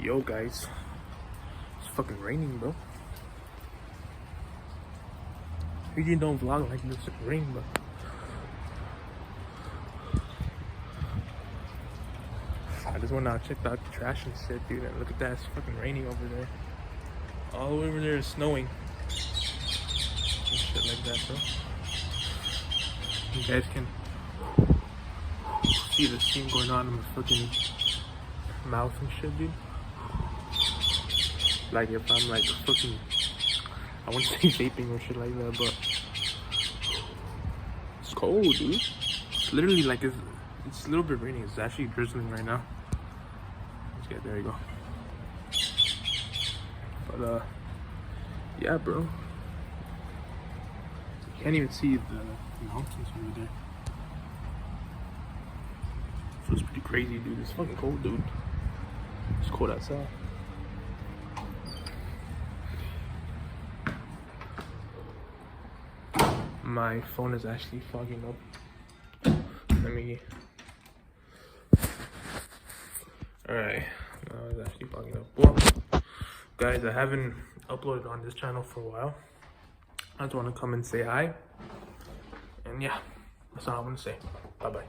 Yo guys, it's fucking raining, bro. You don't vlog like this rain, bro. I just went out, checked out the trash and shit, dude, and look at that, it's fucking raining over there. All the way over there is snowing. And shit like that, bro. You guys can see the steam going on in my fucking mouth and shit, dude. Like if I'm like fucking, I wouldn't say vaping or shit like that, but it's cold, dude. It's literally like it's a little bit raining. It's actually drizzling right now. Yeah, there you go. But yeah, bro. You can't even see the mountains over there. Feels pretty crazy, dude. It's fucking cold, dude. It's cold outside. My phone is actually fogging up. Let me. Alright, it's actually fogging up. Well, guys, I haven't uploaded on this channel for a while. I just want to come and say hi. And yeah, that's all I want to say. Bye bye.